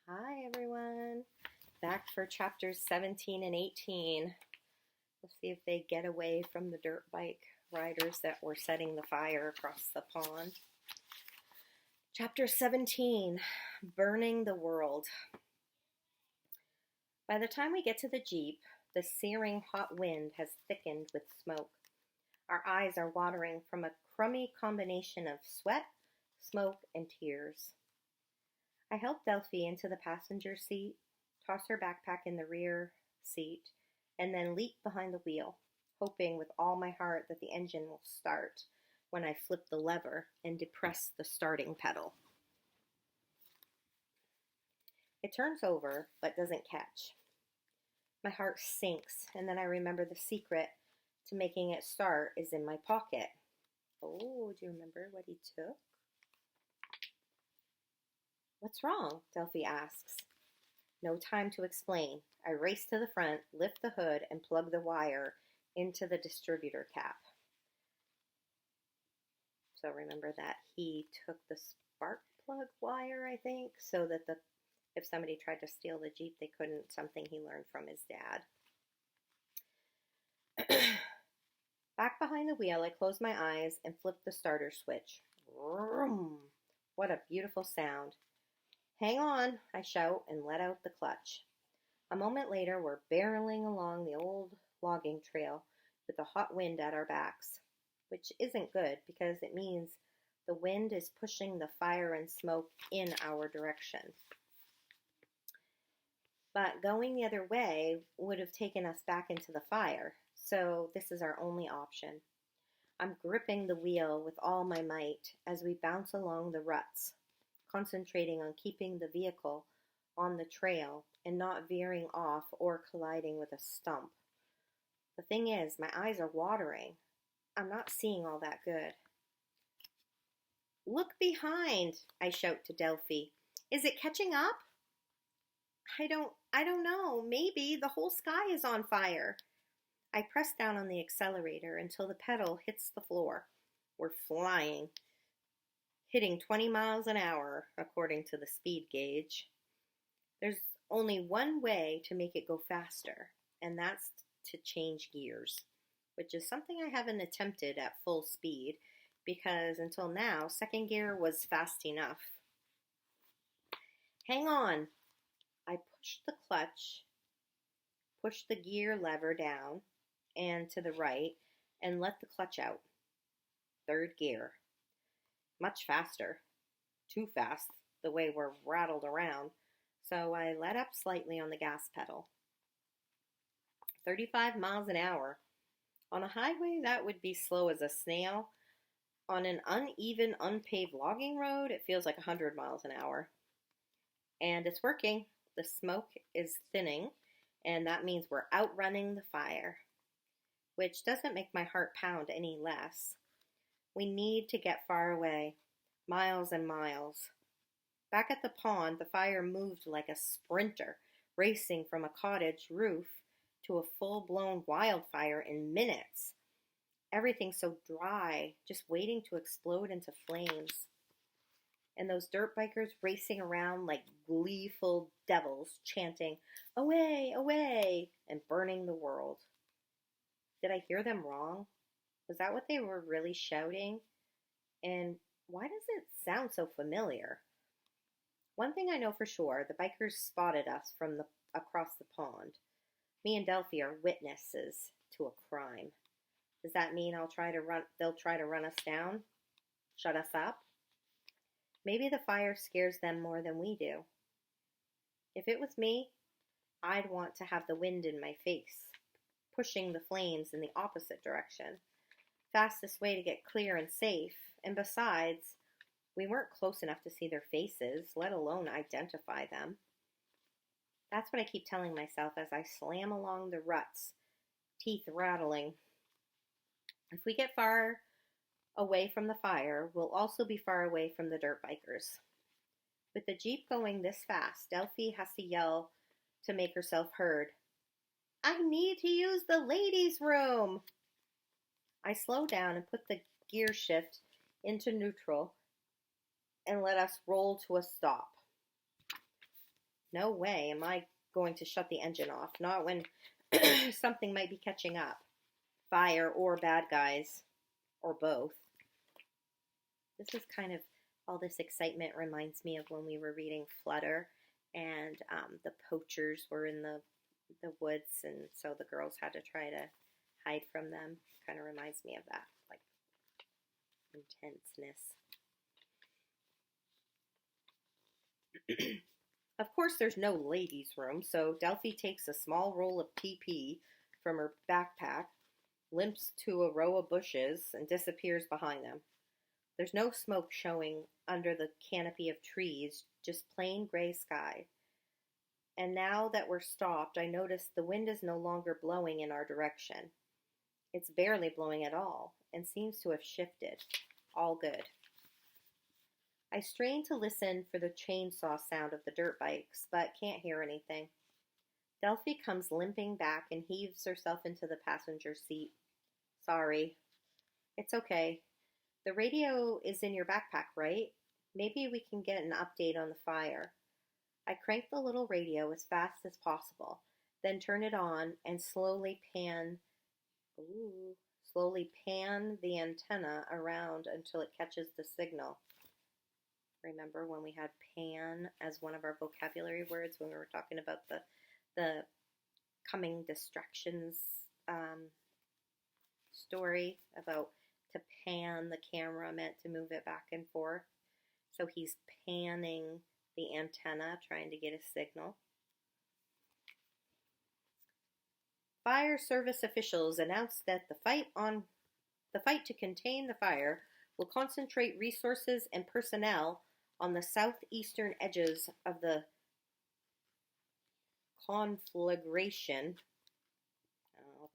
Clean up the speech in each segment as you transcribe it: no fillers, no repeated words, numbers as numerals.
Hi everyone, back for chapters 17 and 18. Let's see if they get away from the dirt bike riders that were setting the fire across the pond. Chapter 17, Burning the World. By the time we get to the Jeep, the searing hot wind has thickened with smoke. Our eyes are watering from a crummy combination of sweat, smoke, and tears. I help Delphi into the passenger seat, toss her backpack in the rear seat, and then leap behind the wheel, hoping with all my heart that the engine will start when I flip the lever and depress the starting pedal. It turns over, but doesn't catch. My heart sinks, and then I remember the secret to making it start is in my pocket. Oh, do you remember what he took? What's wrong? Delphi asks. No time to explain. I race to the front, lift the hood, and plug the wire into the distributor cap. So remember that he took the spark plug wire, I think, so that if somebody tried to steal the Jeep, they couldn't, something he learned from his dad. Back behind the wheel, I close my eyes and flip the starter switch. Vroom! What a beautiful sound. Hang on, I shout and let out the clutch. A moment later, we're barreling along the old logging trail with the hot wind at our backs, which isn't good because it means the wind is pushing the fire and smoke in our direction. But going the other way would have taken us back into the fire, so this is our only option. I'm gripping the wheel with all my might as we bounce along the ruts, concentrating on keeping the vehicle on the trail and not veering off or colliding with a stump. The thing is, my eyes are watering. I'm not seeing all that good. Look behind, I shout to Delphi. Is it catching up? I don't know. Maybe the whole sky is on fire. I press down on the accelerator until the pedal hits the floor. We're flying, hitting 20 miles an hour, according to the speed gauge. There's only one way to make it go faster, and that's to change gears, which is something I haven't attempted at full speed, because until now, second gear was fast enough. Hang on. I push the clutch, push the gear lever down and to the right, and let the clutch out. Third gear. Much faster. Too fast, the way we're rattled around, so I let up slightly on the gas pedal. 35 miles an hour. On a highway, that would be slow as a snail. On an uneven, unpaved logging road, it feels like 100 miles an hour. And it's working. The smoke is thinning, and that means we're outrunning the fire, which doesn't make my heart pound any less. We need to get far away, miles and miles. Back at the pond, the fire moved like a sprinter, racing from a cottage roof to a full-blown wildfire in minutes. Everything's so dry, just waiting to explode into flames. And those dirt bikers racing around like gleeful devils, chanting, "Away, away," and burning the world. Did I hear them wrong? Was that what they were really shouting? And why does it sound so familiar? One thing I know for sure, the bikers spotted us from across the pond. Me and Delphi are witnesses to a crime. Does that mean they'll try to run us down? Shut us up? Maybe the fire scares them more than we do. If it was me, I'd want to have the wind in my face, pushing the flames in the opposite direction. Fastest way to get clear and safe. And besides, we weren't close enough to see their faces, let alone identify them. That's what I keep telling myself as I slam along the ruts, teeth rattling. If we get far away from the fire, we'll also be far away from the dirt bikers. With the Jeep going this fast, Delphi has to yell to make herself heard. I need to use the ladies' room. I slow down and put the gear shift into neutral and let us roll to a stop. No way am I going to shut the engine off. Not when something might be catching up. Fire or bad guys, or both. This is kind of, all this excitement reminds me of when we were reading Flutter, and the poachers were in the woods, and so the girls had to try to hide from them. Kind of reminds me of that, like, intenseness. Of course, there's no ladies' room, so Delphi takes a small roll of TP from her backpack, limps to a row of bushes, and disappears behind them. There's no smoke showing under the canopy of trees, just plain gray sky. And now that we're stopped, I notice the wind is no longer blowing in our direction. It's barely blowing at all, and seems to have shifted. All good. I strain to listen for the chainsaw sound of the dirt bikes, but can't hear anything. Delphi comes limping back and heaves herself into the passenger seat. Sorry. It's okay. The radio is in your backpack, right? Maybe we can get an update on the fire. I crank the little radio as fast as possible, then turn it on and slowly pan the antenna around until it catches the signal. Remember when we had pan as one of our vocabulary words when we were talking about the coming distractions story about to pan the camera meant to move it back and forth. So he's panning the antenna, trying to get a signal. Fire service officials announced that the fight to contain the fire will concentrate resources and personnel on the southeastern edges of the conflagration. Oh,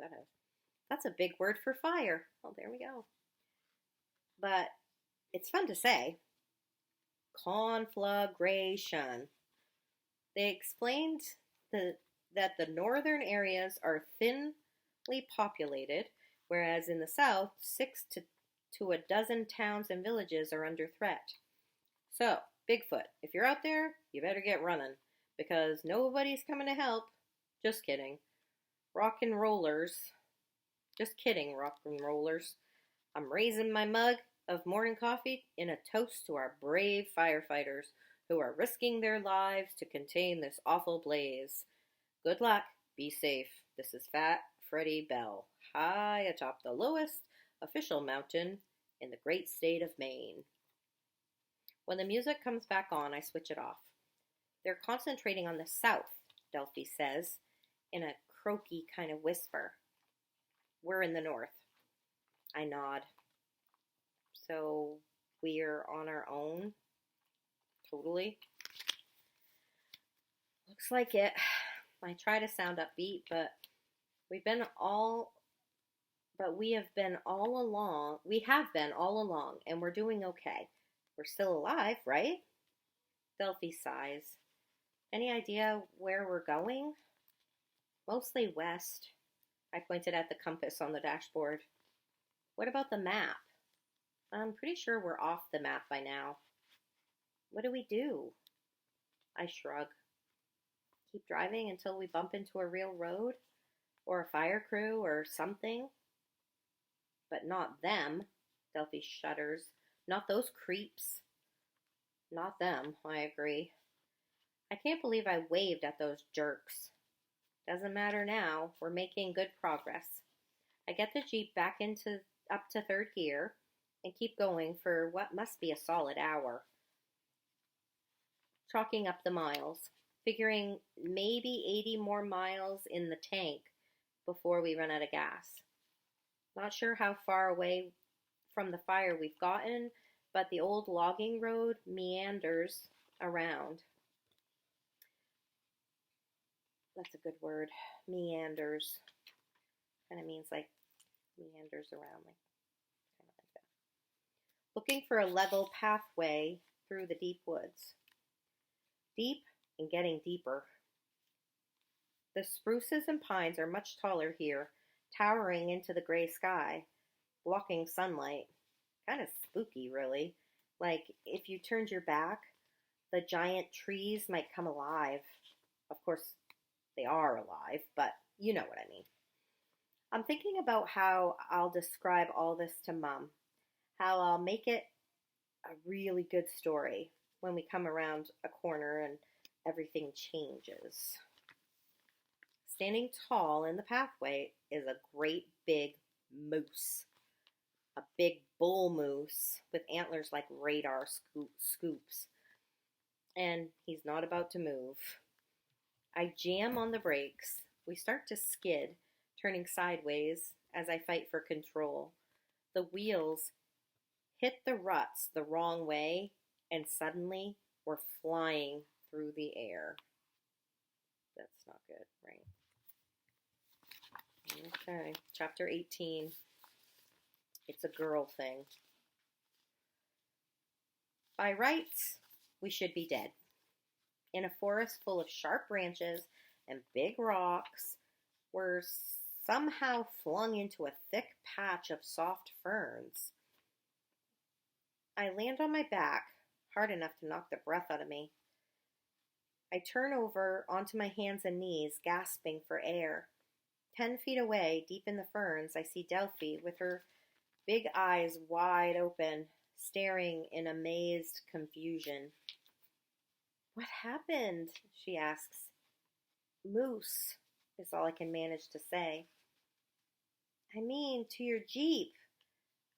that's a big word for fire. Oh, there we go. But it's fun to say. Conflagration. They explained that the northern areas are thinly populated, whereas in the south, 6 to a dozen towns and villages are under threat. So, Bigfoot, if you're out there, you better get running, because nobody's coming to help. Just kidding. Rock and rollers. Just kidding, rock and rollers. I'm raising my mug of morning coffee in a toast to our brave firefighters who are risking their lives to contain this awful blaze. Good luck. Be safe. This is Fat Freddie Bell, high atop the lowest official mountain in the great state of Maine. When the music comes back on, I switch it off. They're concentrating on the south, Delphi says, in a croaky kind of whisper. We're in the north. I nod. So we're on our own? Totally. Looks like it. I try to sound upbeat, but we have been all along, and we're doing okay. We're still alive, right? Delphi sighs. Any idea where we're going? Mostly west. I pointed at the compass on the dashboard. What about the map? I'm pretty sure we're off the map by now. What do we do? I shrug. Keep driving until we bump into a real road? Or a fire crew or something? But not them. Delphi shudders. Not those creeps. Not them, I agree. I can't believe I waved at those jerks. Doesn't matter now. We're making good progress. I get the Jeep back up to third gear and keep going for what must be a solid hour. Chalking up the miles, figuring maybe 80 more miles in the tank before we run out of gas. Not sure how far away from the fire we've gotten, but the old logging road meanders around. That's a good word. Meanders. Kind of means like meanders around, like kind of like that. Looking for a level pathway through the deep woods. Deep and getting deeper. The spruces and pines are much taller here, towering into the gray sky, blocking sunlight. Kind of spooky, really. Like if you turned your back, The giant trees might come alive. Of course, they are alive, but you know what I mean. I'm thinking about how I'll describe all this to Mom, how I'll make it a really good story when we come around a corner and everything changes. Standing tall in the pathway is a great big moose, a big bull moose with antlers like radar scoops, and he's not about to move. I jam on the brakes. We start to skid, turning sideways as I fight for control. The wheels hit the ruts the wrong way, and suddenly we're flying through the air. That's not good, right? Okay, chapter 18. It's a girl thing. By rights, we should be dead. In a forest full of sharp branches and big rocks, we're somehow flung into a thick patch of soft ferns. I land on my back, hard enough to knock the breath out of me. I turn over onto my hands and knees, gasping for air. 10 feet away, deep in the ferns, I see Delphi with her big eyes wide open, staring in amazed confusion. "What happened?" she asks. "Moose," is all I can manage to say. "I mean, to your Jeep.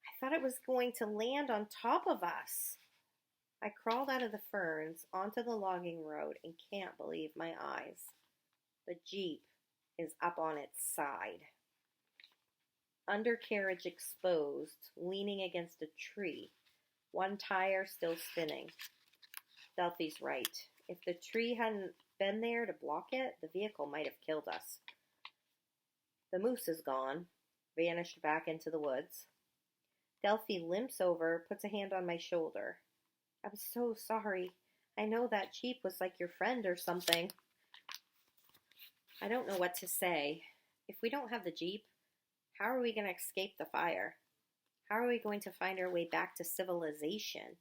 I thought it was going to land on top of us." I crawled out of the ferns onto the logging road and can't believe my eyes. The Jeep is up on its side. Undercarriage exposed, leaning against a tree, one tire still spinning. Delphi's right. If the tree hadn't been there to block it, the vehicle might have killed us. The moose is gone, vanished back into the woods. Delphi limps over, puts a hand on my shoulder. "I'm so sorry. I know that Jeep was like your friend or something." I don't know what to say. If we don't have the Jeep, how are we going to escape the fire? How are we going to find our way back to civilization?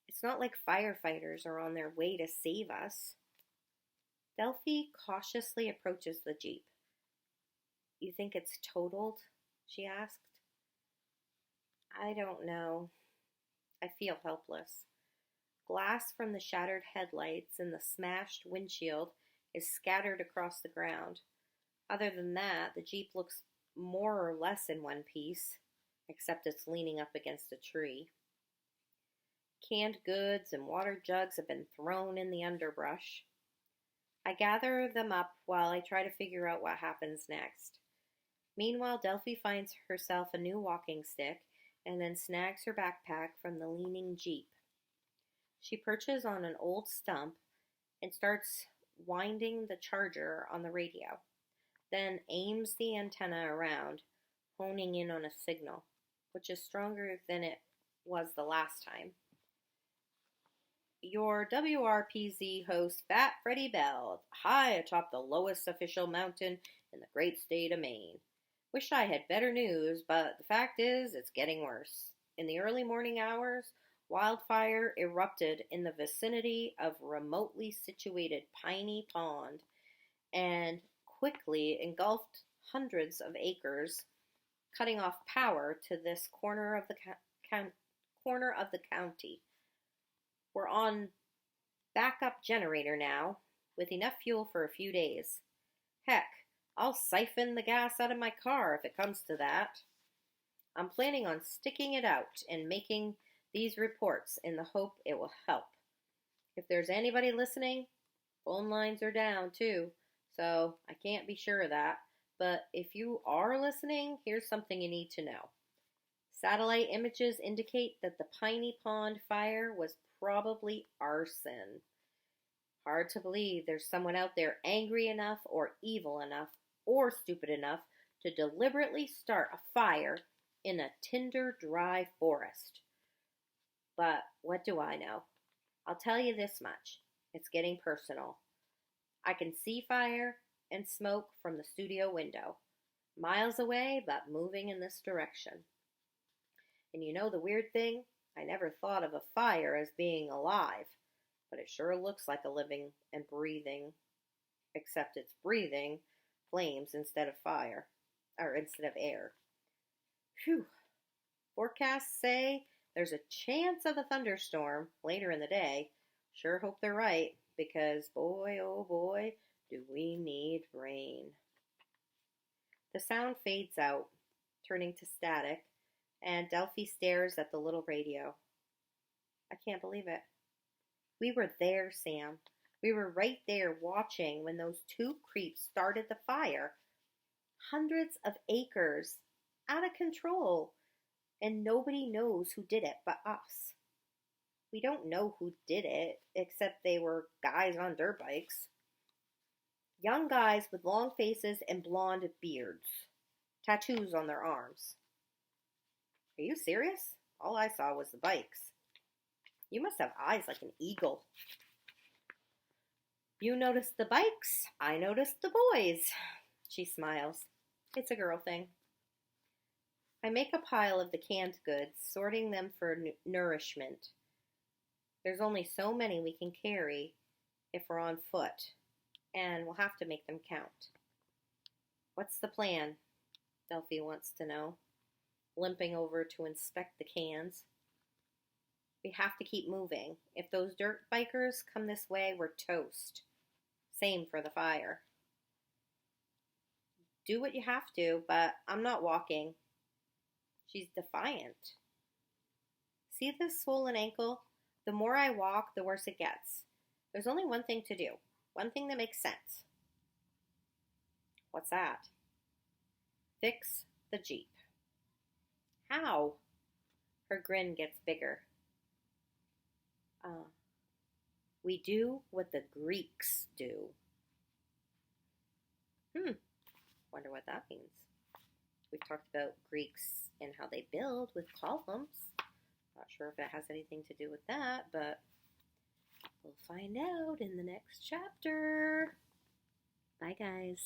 It's not like firefighters are on their way to save us. Delphi cautiously approaches the Jeep. "You think it's totaled?" she asked. I don't know. I feel helpless. Glass from the shattered headlights and the smashed windshield is scattered across the ground. Other than that, the Jeep looks more or less in one piece, except it's leaning up against a tree. Canned goods and water jugs have been thrown in the underbrush. I gather them up while I try to figure out what happens next. Meanwhile, Delphi finds herself a new walking stick and then snags her backpack from the leaning Jeep. She perches on an old stump and starts winding the charger on the radio, then aims the antenna around, honing in on a signal, which is stronger than it was the last time. "Your WRPZ host, Fat Freddie Bell, high atop the lowest official mountain in the great state of Maine. Wish I had better news, but the fact is, it's getting worse. In the early morning hours, wildfire erupted in the vicinity of remotely situated Piney Pond and quickly engulfed hundreds of acres, cutting off power to this corner of the county. We're on backup generator now, with enough fuel for a few days. Heck, I'll siphon the gas out of my car if it comes to that. I'm planning on sticking it out and making these reports in the hope it will help. If there's anybody listening, phone lines are down too, so I can't be sure of that. But if you are listening, here's something you need to know. Satellite images indicate that the Piney Pond fire was probably arson. Hard to believe there's someone out there angry enough or evil enough or stupid enough to deliberately start a fire in a tinder-dry forest. But what do I know? I'll tell you this much. It's getting personal. I can see fire and smoke from the studio window. Miles away, but moving in this direction. And you know the weird thing? I never thought of a fire as being alive. but it sure looks like a living and breathing, except it's breathing flames instead of fire, or instead of air. Phew. Forecasts say there's a chance of a thunderstorm later in the day. Sure hope they're right, because boy, oh boy, do we need rain. The sound fades out, turning to static, and Delphi stares at the little radio. I can't believe it. We were there, Sam. We were right there watching when those two creeps started the fire. Hundreds of acres, out of control, and nobody knows who did it but us. We don't know who did it, except they were guys on dirt bikes. Young guys with long faces and blonde beards. Tattoos on their arms. Are you serious? All I saw was the bikes. You must have eyes like an eagle. You noticed the bikes, I noticed the boys. She smiles. It's a girl thing. I make a pile of the canned goods, sorting them for nourishment. There's only so many we can carry if we're on foot, and we'll have to make them count. What's the plan? Delphi wants to know, limping over to inspect the cans. We have to keep moving. If those dirt bikers come this way, we're toast. Same for the fire. Do what you have to, but I'm not walking. She's defiant. See this swollen ankle? The more I walk, the worse it gets. There's only one thing to do. One thing that makes sense. What's that? Fix the Jeep. How? Her grin gets bigger. We do what the Greeks do. Wonder what that means. We've talked about Greeks and how they build with columns. Not sure if it has anything to do with that, but we'll find out in the next chapter. Bye, guys.